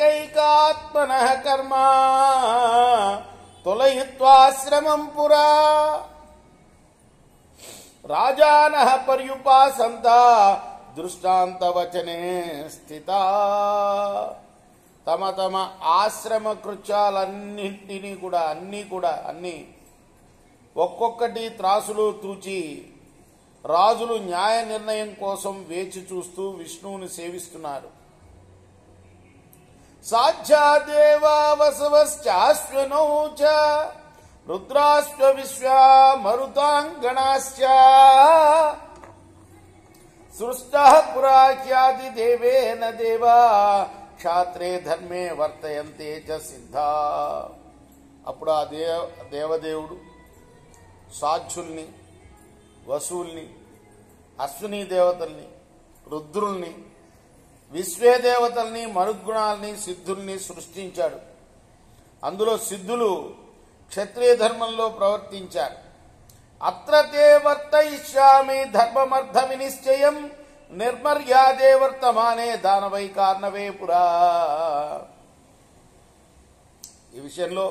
ఏకైకాత్మనః కర్మ తొలయిత్వాశ్రమం పురా రాజానః పర్యుపాసంత దృష్టాంతవచనే స్థితా. తమ తమ ఆశ్రమ కృత్యాలన్నింటినీ కూడా అన్ని ఒక్కొక్కటి త్రాసులో తూచి రాజులు న్యాయ నిర్ణయం కోసం వేచి చూస్తూ విష్ణువుని సేవిస్తున్నారు. సాధ్యాదేవా వసవశ్చాశ్వనౌ చ రుద్రాశ్వ విశ్వా మరుతాంగణాశ్చ సృష్టః పురాఖ్యాతి దేవేన దేవా క్షాత్రే ధర్మే వర్తయంతే చ సిద్ధా. అప్పుడు ఆ దేవదేవుడు సాధ్యుల్ని, వసువుల్ని, అశ్విని దేవతల్ని, రుద్రుల్ని, విశ్వే దేవతల్ని, మరుద్గుణాల్ని, సిద్ధుల్ని సృష్టించాడు. అందులో సిద్ధులు క్షత్రియ ధర్మంలో ప్రవర్తించారు. అత్ర తే వర్తయిష్యామి ధర్మమర్థ వినిశ్చయం నిర్మర్యాదే వర్తమానే దానవై కార్ణవే పురా. ఈ విషయంలో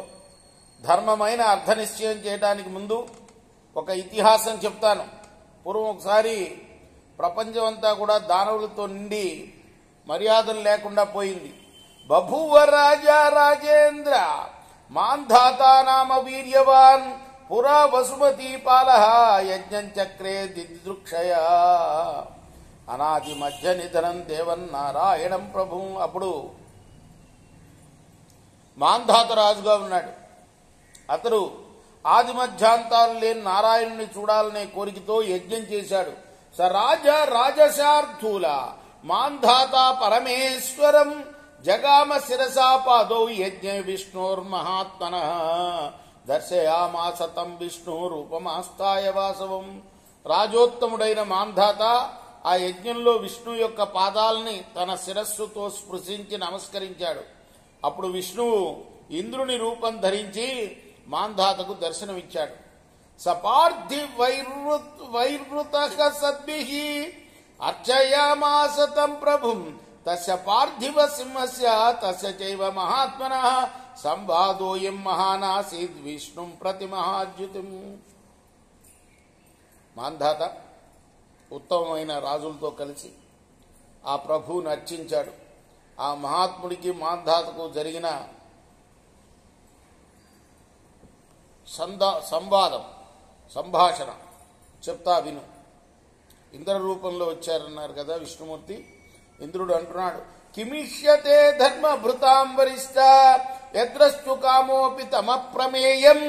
ధర్మమైన అర్థ నిశ్చయం చేయడానికి ముందు ఒక ఇతిహాసం చెప్తాను. పూర్వం ఒకసారి ప్రపంచం అంతా కూడా దానవులతో నిండి మర్యాదలు లేకుండా పోయింది. బభూవ రాజా రాజేంద్ర మాంధాతా నామ వీర్యవాన్ పురా వసుమతీ పాలః యజ్ఞం చక్రే దిదృక్షయ అనాది మధ్య నిధనం దేవన్ నారాయణం ప్రభు. అప్పుడు మాంధాత రాజుగా ఉన్నాడు. అతడు ఆది మధ్యాంతాలు లేని నారాయణుని చూడాలనే కోరికతో యజ్ఞం చేశాడు. స రాజా రాజశార్థూల మాంధాత పరమేశ్వరం జగామ శిరసా పాదౌ యజ్ఞ విష్ణోర్మహాత్మనః దర్శయామాస తం విష్ణు రూపమాస్తాయ వాసవం. రాజోత్తముడైన మాంధాత ఆ యజ్ఞంలో విష్ణు యొక్క పాదాలని తన శిరస్సుతో స్పృశించి నమస్కరించాడు. అప్పుడు విష్ణువు ఇంద్రుని రూపం ధరించి మాంధాతకు దర్శనమిచ్చాడు. సపార్థి వైవృతః సద్భిః అర్చయామాస తం ప్రభుం తస్య పార్థివ సింహస్య తస్య చైవ మహాత్మనః సంవాదోయం మహానాసీద్ విష్ణుం ప్రతి మహాద్యుతిం. మాంధాత ఉత్తమమైన రాజులతో కలిసి ఆ ప్రభువుని అర్చించాడు. ఆ మహాత్ముడికి మాంధాతకు జరిగిన సంభాషణ చెప్తా విను. ఇంద్ర రూపంలో వచ్చారన్నారు కదా విష్ణుమూర్తి. ఇంద్రుడు అంటున్నాడు, కిమిష్యతే ధర్మ భృతాం వరిష్ట యద్రస్తు కామోపి తమ ప్రమేయం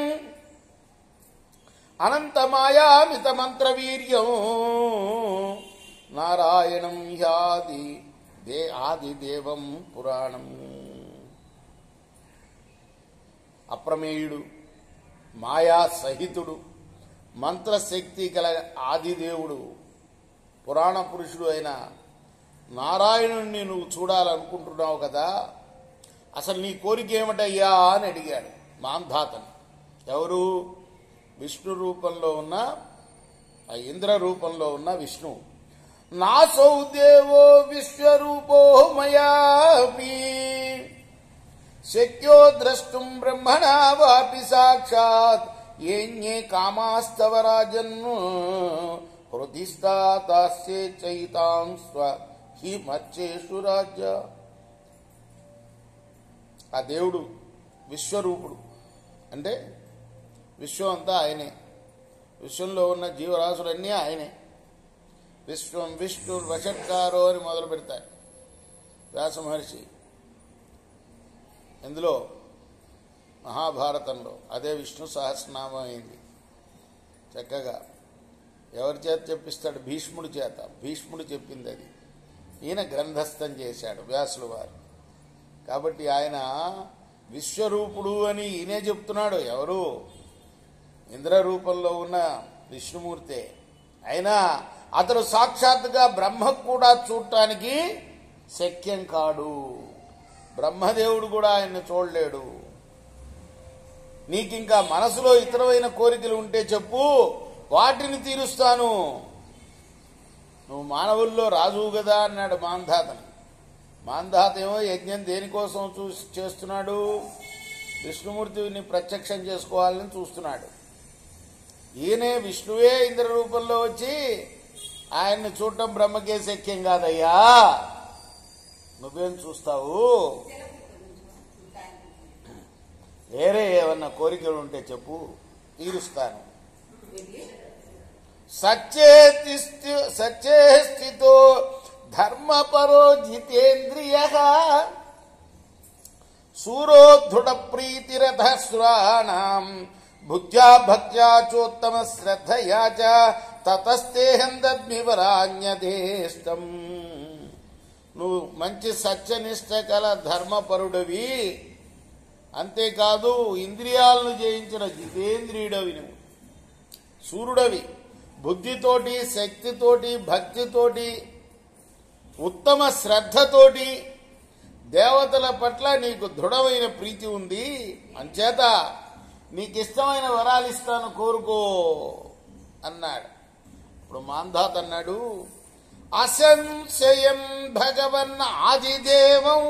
అనంతమాయామిత మంత్రవీర్యం నారాయణం ఆదిదేవం పురాణం. అప్రమేయుడు, మాయా సహితుడు, మంత్రశక్తి గల ఆదిదేవుడు, పురాణ పురుషుడు అయిన నారాయణుణ్ణి నువ్వు చూడాలనుకుంటున్నావు కదా, అసలు నీ కోరిక ఏమిటయ్యా అని అడిగాడు మాంధాతను. ఎవరు? విష్ణు రూపంలో ఉన్న, ఆ ఇంద్ర రూపంలో ఉన్న విష్ణువు. నాసౌ దేవో విశ్వరూపో మయాపి శక్యో ద్రష్టుం బ్రహ్మణా వాపి సాక్షాత్ ఏన్యే కామాస్తవ రాజన్ హృదిస్తాస్యే చైతాం స్వ హి మర్చేషు రాజ్య. ఆ దేవుడు విశ్వరూపుడు అంటే విశ్వం అంతా ఆయనే, విశ్వంలో ఉన్న జీవరాశులన్నీ ఆయనే. విశ్వం విష్ణు వషట్కారో అని మొదలు పెడతారు వ్యాస మహర్షి. ఇందులో మహాభారతంలో అదే విష్ణు సహస్రనామం అయింది. చక్కగా ఎవరి చేత చెప్పిస్తాడు? భీష్ముడి చేత. భీష్ముడు చెప్పింది అది. ఈయన గ్రంథస్థం చేశాడు వ్యాసులు వారు. కాబట్టి ఆయన విశ్వరూపుడు అని ఈయనే చెప్తున్నాడు. ఎవరు? ఇంద్ర రూపంలో ఉన్న విష్ణుమూర్తే. అయినా అతడు సాక్షాత్తుగా బ్రహ్మకు కూడా చూడటానికి శక్యం కాడు. బ్రహ్మదేవుడు కూడా ఆయన్ని చూడలేడు. నీకింకా మనసులో ఇతరమైన కోరికలు ఉంటే చెప్పు, వాటిని తీరుస్తాను. నువ్వు మానవుల్లో రాజువు కదా అన్నాడు మాంధాతని. మాంధాత ఏమో యజ్ఞం దేనికోసం చేస్తున్నాడు? విష్ణుమూర్తిని ప్రత్యక్షం చేసుకోవాలని చూస్తున్నాడు. ఈయనే విష్ణువే ఇంద్ర రూపంలో వచ్చి ఆయన్ని చూడటం బ్రహ్మకే శక్యం కాదయ్యా, నువ్వేం చూస్తావు, వేరే ఏమన్నా కోరికలు ఉంటే చెప్పు, తీరుస్తాను. సత్యే స్థితో ధర్మపరో జితేంద్రియ సూరోద్ధుడ ప్రీతిరథ సురాణం భుక్త్యా భక్త్యా చోత్తమ శ్రద్ధయా చ తతస్తేహం దద్మివరాన్యదేష్టం. నువ్వు మంచి సత్యనిష్ట కల ధర్మపరుడవి, అంతేకాదు ఇంద్రియాలను జయించిన జితేంద్రియుడవి, నువ్వు సూర్యుడవి, బుద్ధితోటి శక్తితోటి భక్తితోటి ఉత్తమ శ్రద్ధతోటి దేవతల పట్ల నీకు దృఢమైన ప్రీతి ఉంది. అంచేత నీకిష్టమైన వరాలు ఇస్తాను, కోరుకో అన్నాడు. ఇప్పుడు మాంధాత అన్నాడు, అసంశయం భగవన్ ఆదిదేవం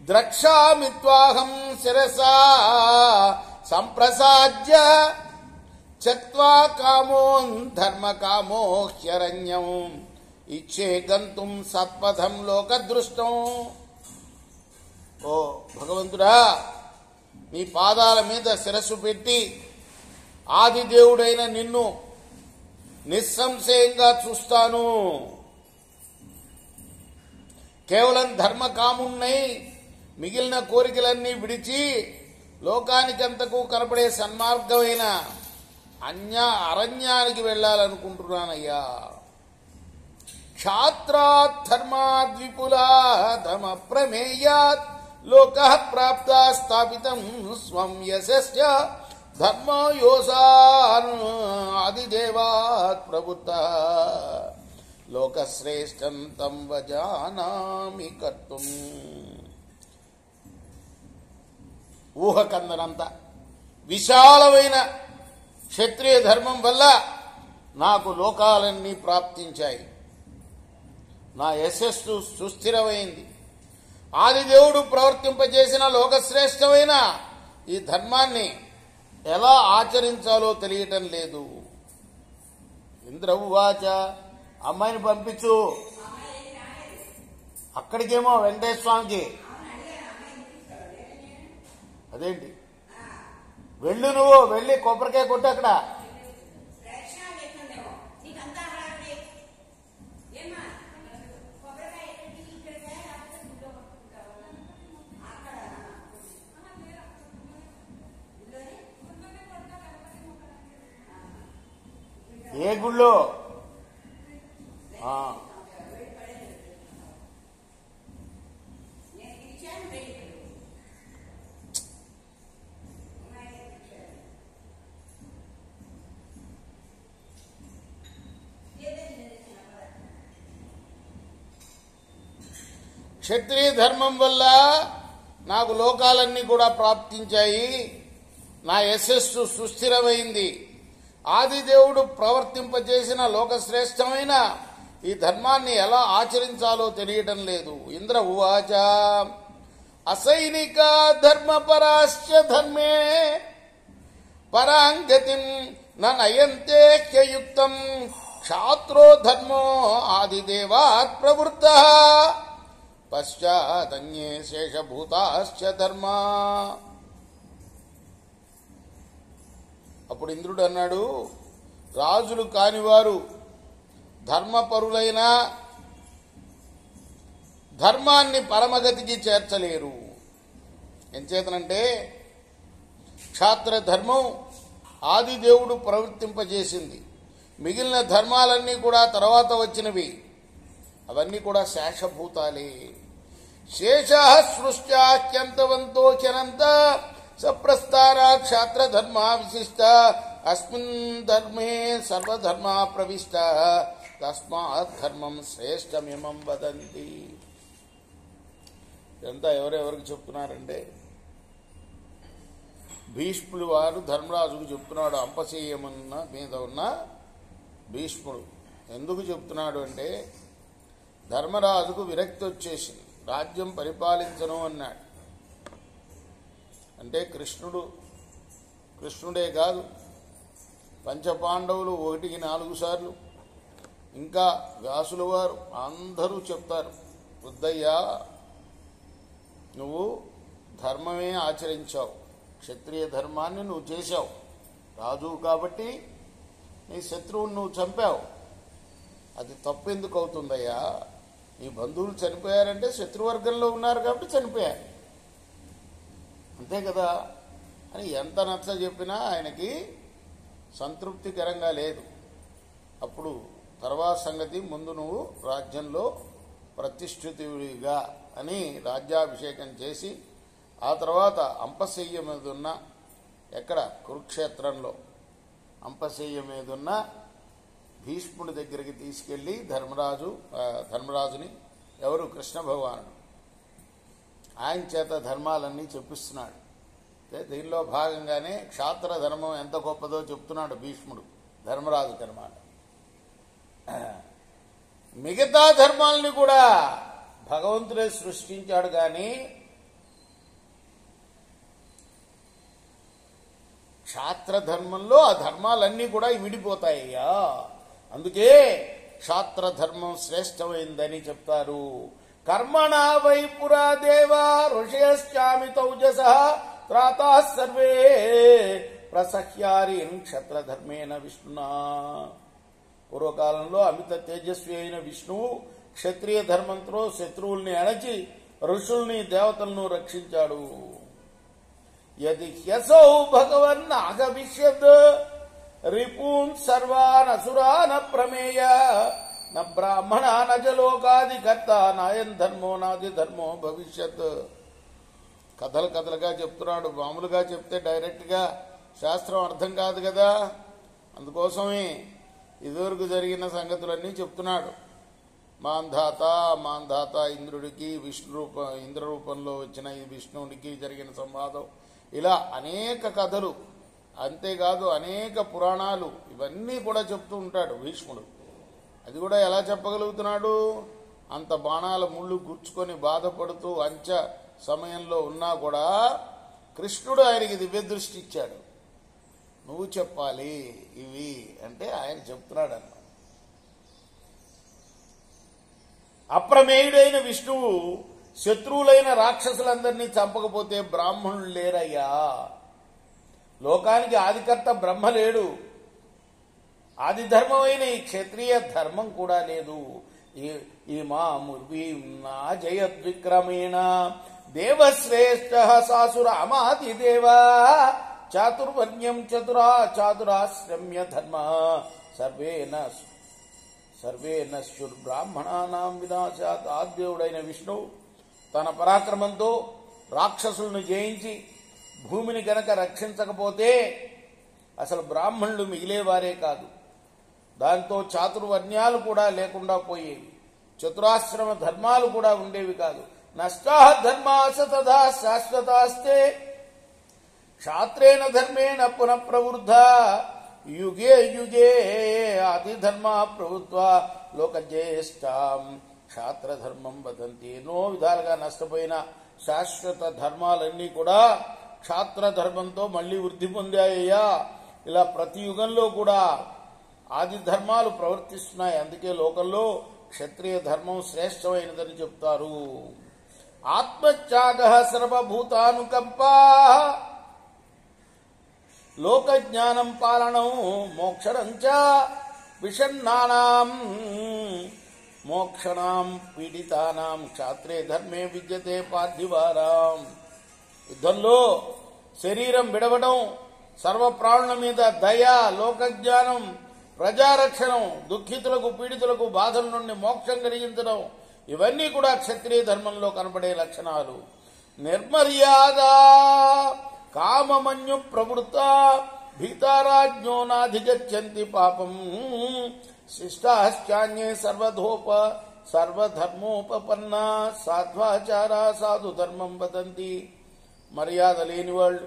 ద్రక్ష్యామిత్వాహం శిరసా సంప్రసాద్య చక్వా కామోన్ ధర్మకామో హ్యరణ్యం ఇచ్చే గంతుం సత్పథం లోకదృష్టం. ఓ భగవంతుడా, నీ పాదాల మీద శిరస్సు పెట్టి ఆదిదేవుడైన నిన్ను నిస్సంశయంగా చూస్తాను. కేవలం ధర్మకామున్నై మిగిలిన కోరికలన్నీ విడిచి లోకానికంతకు కనపడే సన్మార్గమైన అరణ్యానికి వెళ్ళాలనుకుంటున్నానయ్యా. క్షాత్రాత్ ధర్మాద్ విపులాధమ ప్రమేయాత్ లోక ప్రాప్త స్థాపితం స్వం యశస్య ధర్మో యోసాన్ ఆదిదేవాత్ ప్రబుద్ధ లోకశ్రేష్టం తం వజానామి కర్తుం. ఊహకందనంత విశాలమైన క్షత్రియ ధర్మం వల్ల నాకు లోకాలన్నీ ప్రాప్తించాయి, నా యశస్సు సుస్థిరమైంది. ఆదిదేవుడు ప్రవర్తింపజేసిన లోకశ్రేష్టమైన ఈ ధర్మాన్ని ఎలా ఆచరించాలో తెలియటం లేదు. ఇంద్ర ఉవాచ, అమ్మాయిని పంపించు. అక్కడికేమో వెంకటేశ్వర స్వామికి. అదేంటి, వెళ్ళు, నువ్వు వెళ్ళి కొబ్బరికాయ కొట్టు అక్కడ. ఏ గుళ్ళో? క్షత్రియ ధర్మం వల్ల నాకు లోకాలన్నీ కూడా ప్రాప్తించాయి, నా యశస్సు సుస్థిరమైంది. ఆదిదేవుడు ప్రవర్తింపజేసిన లోకశ్రేష్టమైన ఈ ధర్మాన్ని ఎలా ఆచరించాలో తెలియటం లేదు. ఇంద్ర ఉవాచ, అసైనిక ధర్మపరాశ్చ ధర్మే పరాంగతిం నయంతే హ్యయుక్తం క్షాత్రో ధర్మో ఆదిదేవాత్ ప్రవృత్త పశ్చాదన్యే శేషభూతాశ్చ ధర్మా. అప్పుడు ఇంద్రుడు అన్నాడు, రాజులు కానివారు ధర్మపరులైన ధర్మాన్ని పరమగతికి చేర్చలేరు. ఎంచేతనంటే క్షాత్ర ధర్మం ఆదిదేవుడు ప్రవర్తింపజేసింది, మిగిలిన ధర్మాలన్నీ కూడా తర్వాత వచ్చినవి, అవన్నీ కూడా శేషభూతాలే. శేష సృష్ట్యాత్యంతవంతో క్షనంత సప్రస్తార క్షాత్ర ధర్మ విశిష్ట అస్మిన్ ధర్మే సర్వధర్మ ప్రవిష్ట తస్మాత్ ధర్మం శ్రేష్టమిమం వదంతి. ఇదంతా ఎవరెవరికి చెప్తున్నారంటే భీష్ముడు వారు ధర్మరాజుకు చెప్తున్నాడు. అంపశయ్యమున్న మీద ఉన్న భీష్ముడు ఎందుకు చెప్తున్నాడు అంటే, ధర్మరాజుకు విరక్తి వచ్చేసింది, రాజ్యం పరిపాలించను అన్నాడు. అంటే కృష్ణుడే కాదు, పంచపాండవులు 1కి 4 సార్లు, ఇంకా వ్యాసుల వారు అందరూ చెప్తారు, వద్దయ్యా నువ్వు ధర్మమే ఆచరించావు, క్షత్రియ ధర్మాన్ని నువ్వు చేశావు, రాజువు కాబట్టి నీ శత్రువుని నువ్వు చంపావు, అది తప్పు ఎందుకు అవుతుందయ్యా? నీ బంధువులు చనిపోయారంటే శత్రువర్గంలో ఉన్నారు కాబట్టి చనిపోయారు, అంతే కదా అని ఎంత నచ్చ చెప్పినా ఆయనకి సంతృప్తికరంగా లేదు. అప్పుడు తర్వాత సంగతి, ముందు నువ్వు రాజ్యంలో ప్రతిష్ఠితుడిగా అని రాజ్యాభిషేకం చేసి, ఆ తర్వాత అంపశయ్య మీద ఉన్న, ఎక్కడ కురుక్షేత్రంలో అంపశయ్య మీద ఉన్న భీష్ముడి దగ్గరికి తీసుకెళ్లి ధర్మరాజుని ఎవరు కృష్ణ భగవానుడు ఆయన చేత ధర్మాలన్నీ చెప్పిస్తున్నాడు. దీనిలో భాగంగానే క్షాత్ర ధర్మం ఎంత గొప్పదో చెప్తున్నాడు భీష్ముడు ధర్మరాజుకి అన్నమాట. మిగతా ధర్మాలని కూడా భగవంతుడే సృష్టించాడు, కానీ క్షాత్ర ధర్మంలో ఆ ధర్మాలన్నీ కూడా విడిపోతాయ్యా. అందుకే క్షాత్ర ధర్మం శ్రేష్టమైందని చెప్తారు. కర్మణా వై పురా దేవా ఋషయశ్చామి తౌజస త్రాతా సర్వే ప్రసహ్యారీన్ క్షత్రధర్మేణ విష్ణునా. పూర్వకాలంలో అమిత తేజస్వి అయిన విష్ణువు క్షత్రియ ధర్మంతో శత్రువుల్ని అణచి ఋషుల్ని దేవతలను రక్షించాడు. యది హ్యసౌ భగవన్ నాగవిష్యద్ రిపూన్ సర్వాన్ అసురాన ప్రమేయ న బ్రాహ్మణ నజలోకాదికర్త నాయన్ ధర్మో నాది ధర్మో భవిష్యత్. కథలుగా చెప్తున్నాడు, మామూలుగా చెప్తే డైరెక్ట్గా శాస్త్రం అర్థం కాదు కదా, అందుకోసమే ఇదివరకు జరిగిన సంగతులన్నీ చెప్తున్నాడు. మాంధాత ఇంద్రుడికి ఇంద్ర రూపంలో వచ్చిన ఈ విష్ణువునికి జరిగిన సంవాదం, ఇలా అనేక కథలు, అంతేకాదు అనేక పురాణాలు, ఇవన్నీ కూడా చెప్తూ ఉంటాడు భీష్ముడు. అది కూడా ఎలా చెప్పగలుగుతున్నాడు? అంత బాణాల ముళ్ళు గుచ్చుకొని బాధపడుతూ అంచ సమయంలో ఉన్నా కూడా కృష్ణుడు ఆయనకి దివ్యదృష్టి ఇచ్చాడు. నువ్వు చెప్పాలి ఇవి అంటే ఆయన చెప్తున్నాడు అన్న. అప్రమేయుడైన విష్ణువు శత్రువులైన రాక్షసులందరినీ చంపకపోతే బ్రాహ్మణులు లేరయ్యా. లోకానికి ఆదికర్త బ్రహ్మ లేడు, ఆది ధర్మమైన ఈ క్షత్రియ ధర్మం కూడా లేదు. ఈ మాముర్వీనా జయద్విక్రమేణ దేవశ్రేష్ఠ సాసురామాది దేవా చాతుర్వర్ణ్యం చాతురాశ్రమ్య ధర్మ సర్వేన శుర్బ్రాహ్మణానాం వినాశాత్. ఆద్దేవుడైన విష్ణువు తన పరాక్రమంతో రాక్షసులను జయించి భూమిని గనక రక్షించకపోతే అసలు బ్రాహ్మణులు మిగిలేవారే కాదు. దాంతో చాతుర్వర్ణ్యాలు కూడా లేకుండా పోయేవి, చతురాశ్రమ ధర్మాలు కూడా ఉండేవి కాదు. నష్టా ధర్మాస తథా శాశ్వతాస్తే క్షాత్రేణ ధర్మేణ పునః ప్రవృద్ధ యుగే యుగే ఆది ధర్మ ప్రవృత్వ లోకజ్యేష్టాం క్షాత్రధర్మం వదంతి. ఎన్నో విధాలుగా నష్టపోయిన శాశ్వత ధర్మాలన్నీ కూడా క్షాత్రధర్మంతో మళ్లీ వృద్ధి పొందాయ్యా. ఇలా ప్రతి యుగంలో కూడా ఆది ధర్మాలు ప్రవర్తిస్తున్నాయి. అందుకే లోకంలో క్షత్రియ ధర్మం శ్రేష్టమైనదని చెప్తారు. ఆత్మత్యాగ సర్వభూతానుకంపా లోకజ్ఞానం పాలనం మోక్షణం చ విషన్నానాం మోక్షణాం పీడితానాం క్షాత్రే ధర్మే విద్యతే పార్థివారాం. యుద్ధంలో శరీరం విడవడం, సర్వప్రాణుల మీద దయ, లోకజ్ఞానం, ప్రజారక్షణం, దుఃఖితులకు పీడితులకు బాధల నుండి మోక్షం కలిగించడం, ఇవన్నీ కూడా క్షత్రియ ధర్మంలో కనబడే లక్షణాలు. నిర్మర్యాద కామమన్యు ప్రవృత్త భీతారాజ్ఞో నాధిగచ్చంతి పాపం శిష్టాశ్చాన్యే సర్వధర్మోపపన్న సాధ్వాచారా సాధు ధర్మం వదంతి. మర్యాద లేని వాళ్ళు,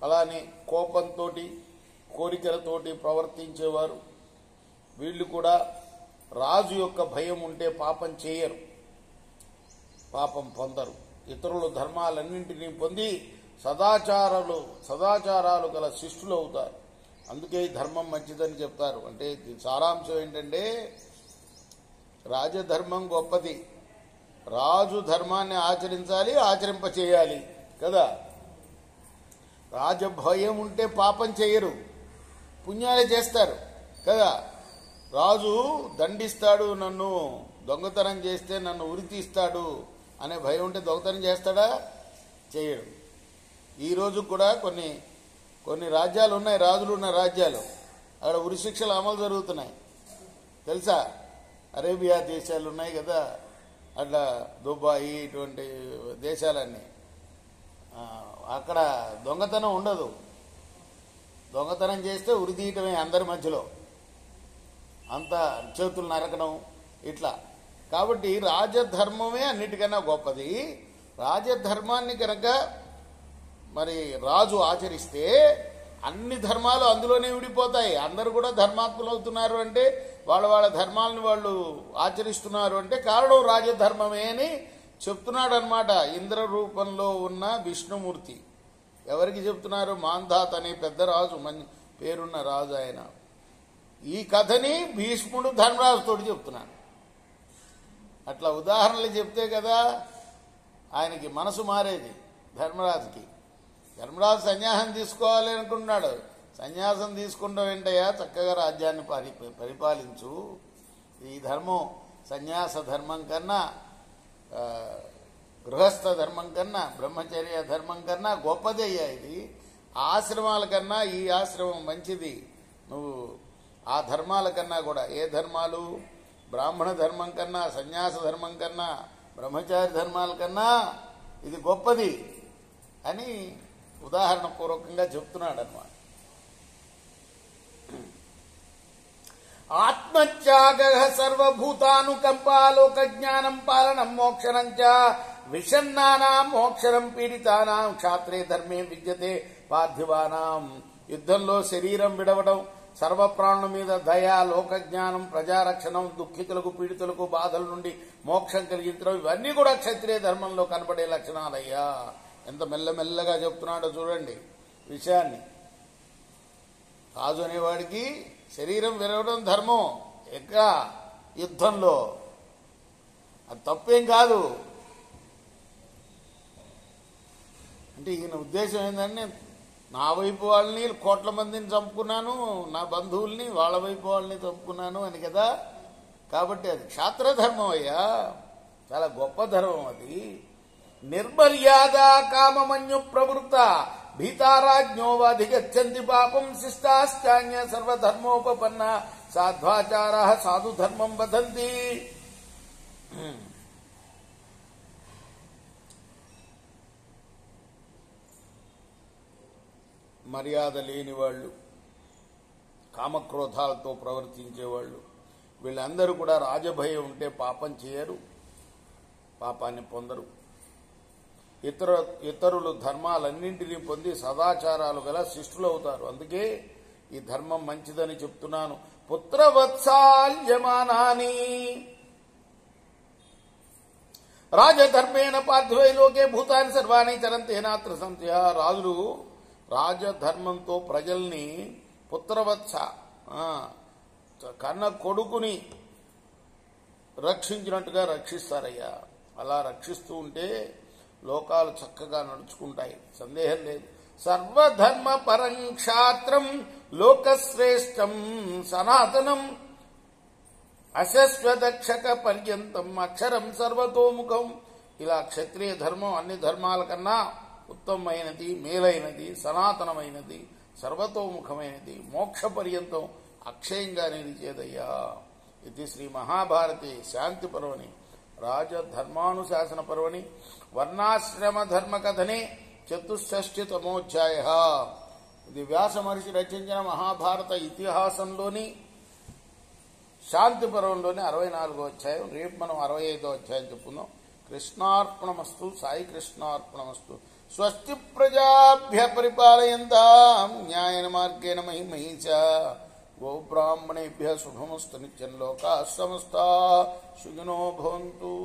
అలానే కోపంతో కోరికలతోటి ప్రవర్తించేవారు, వీళ్ళు కూడా రాజు యొక్క భయం ఉంటే పాపం చేయరు, పాపం పొందరు. ఇతరుల ధర్మాలన్నింటినీ పొంది సదాచారాలు గల శిష్యులు అవుతారు. అందుకే ఈ ధర్మం మంచిదని చెప్తారు. అంటే సారాంశం ఏంటంటే రాజధర్మం గొప్పది. రాజు ధర్మాన్ని ఆచరించాలి, ఆచరింపచేయాలి కదా. రాజభయం ఉంటే పాపం చేయరు, పుణ్యాలే చేస్తారు కదా. రాజు దండిస్తాడు, నన్ను దొంగతనం చేస్తే నన్ను ఉరితీస్తాడు అనే భయం ఉంటే దొంగతనం చేస్తాడా? చేయడు. ఈరోజు కూడా కొన్ని రాజ్యాలు ఉన్నాయి, రాజులు ఉన్న రాజ్యాలు, అక్కడ ఉరిశిక్షలు అమలు జరుగుతున్నాయి తెలుసా. అరేబియా దేశాలు ఉన్నాయి కదా, అట్లా దుబాయి ఇటువంటి దేశాలన్నీ, అక్కడ దొంగతనం ఉండదు. దొంగతనం చేస్తే ఉరితీయటమే అందరి మధ్యలో, అంత చేతులు నరకడం ఇట్లా. కాబట్టి రాజధర్మమే అన్నిటికన్నా గొప్పది. రాజధర్మాన్ని కనుక మరి రాజు ఆచరిస్తే అన్ని ధర్మాలు అందులోనే విడిపోతాయి. అందరూ కూడా ధర్మాత్ములు అవుతున్నారు అంటే వాళ్ళ ధర్మాలను వాళ్ళు ఆచరిస్తున్నారు అంటే కారణం రాజధర్మమే అని చెప్తున్నాడు అనమాట. ఇంద్ర రూపంలో ఉన్న విష్ణుమూర్తి ఎవరికి చెప్తున్నారు? మాంధాత్ అనే పెద్ద రాజు, పేరున్న రాజు ఆయన. ఈ కథని భీష్ముడు ధర్మరాజుతోటి చెప్తున్నాడు. అట్లా ఉదాహరణలు చెప్తే కదా ఆయనకి మనసు మారేది. ధర్మరాజుకి ధర్మరాజు సన్యాసం తీసుకోవాలి అనుకున్నాడు. సన్యాసం తీసుకుంటాం ఏంటయ్యా, చక్కగా రాజ్యాన్ని పరిపాలించు. ఈ ధర్మం సన్యాస ధర్మం కన్నా, గృహస్థ ధర్మం కన్నా, బ్రహ్మచర్య ధర్మం కన్నా గొప్పదయ్యా ఇది. ఆశ్రమాల కన్నా ఈ ఆశ్రమం మంచిది. నువ్వు ఆ ధర్మాల కన్నా కూడా, ఏ ధర్మాలు? బ్రాహ్మణ ధర్మం కన్నా, సన్యాస ధర్మం కన్నా, బ్రహ్మచారి ధర్మాల కన్నా ఇది గొప్పది అని ఉదాహరణ పూర్వకంగా చెప్తున్నాడు అన్నమాట. ఆత్మత్యాగ సర్వభూతానుకంపాలోక జ్ఞానం పాలనం మోక్షణం చ విషన్నానాం మోక్షణం పీడితానాం క్షాత్రే ధర్మే విద్యతే పార్థివానాం. యుద్ధంలో శరీరం విడవడం, సర్వప్రాణుల మీద దయ, లోకజ్ఞానం, ప్రజారక్షణం, దుఃఖితులకు పీడితులకు బాధల నుండి మోక్షం కలిగించడం, ఇవన్నీ కూడా క్షత్రియ ధర్మంలో కనబడే లక్షణాలయ్యా. ఎంత మెల్లమెల్లగా చెప్తున్నాడో చూడండి విషయాన్ని. రాజు అనేవాడికి శరీరం విరవడం ధర్మం, ఎక్కడ యుద్ధంలో అది తప్పేం కాదు. అంటే ఈయన ఉద్దేశం ఏంటంటే నా వైపు వాళ్ళని కోట్ల మందిని చంపుకున్నాను, నా బంధువుల్ని వాళ్ళ వైపు వాళ్ళని చంపుకున్నాను అని కదా. కాబట్టి అది క్షాత్రధర్మం అయ్యా, చాలా గొప్ప ధర్మం అది. నిర్మర్యాద కామమన్యు ప్రవృత్త భీతారాజ్ఞోవాధిగచ్చంతి పాపం శిష్టాశ్చాన్య సర్వధర్మోపపన్న సాధ్వాచారా సాధు ధర్మం వదంతి. మర్యాద లేని వాళ్ళు, కామక్రోధాలతో ప్రవర్తించేవాళ్ళు, వీళ్ళందరూ కూడా రాజభయం ఉంటే పాపం చేయరు, పాపాన్ని పొందరు. ఇతరులు ధర్మాలన్నింటినీ పొంది సదాచారాలు గల శిష్టులు అవుతారు. అందుకే ఈ ధర్మం మంచిదని చెప్తున్నాను. పుత్రవత్సాల్యమానాని రాజధర్మేణ పార్థివై లోకే భూతాన్ని సర్వాణి చరంతేనాత్ర సంశయ. రాజులు రాజధర్మంతో ప్రజల్ని పుత్రవత్స, కన్న కొడుకుని రక్షించినట్టుగా రక్షిస్తారయ్యా. అలా రక్షిస్తూ ఉంటే లోకాలు చక్కగా నడుచుకుంటాయి, సందేహం లేదు. సర్వధర్మ పరం క్షాత్రం లోకశ్రేష్టం సనాతనం అశశ్వదక్షక పర్యంతం అక్షరం సర్వతోముఖం. ఇలా క్షత్రియ ధర్మం అన్ని ధర్మాల కన్నా ఉత్తమమైనది, మేలైనది, సనాతనమైనది, సర్వతోముఖమైనది, మోక్ష పర్యంతం అక్షయంగా నిలిచేదయ్యా. ఇది శ్రీ మహాభారతి శాంతి పర్వని, రాజధర్మానుశాసన పర్వని, వర్ణాశ్రమ ధర్మ కథనే 64తమోధ్యాయ. ఇది వ్యాస మహర్షి రచించిన మహాభారత ఇతిహాసంలోని శాంతి పర్వంలోని 64వ అధ్యాయం. రేపు మనం 65వ అధ్యాయం చెప్పుకుందాం. కృష్ణార్పణమస్తు. సాయి కృష్ణార్పణమస్తు. స్వస్తి ప్రజాభ్య పరిపాలయంతాం న్యాయేన మార్గేణ మహిమహీష గోబ్రాహ్మణేభ్య శుభమస్తు నిత్యం లోకాः సమస్తాः సుఖినో భవంతు.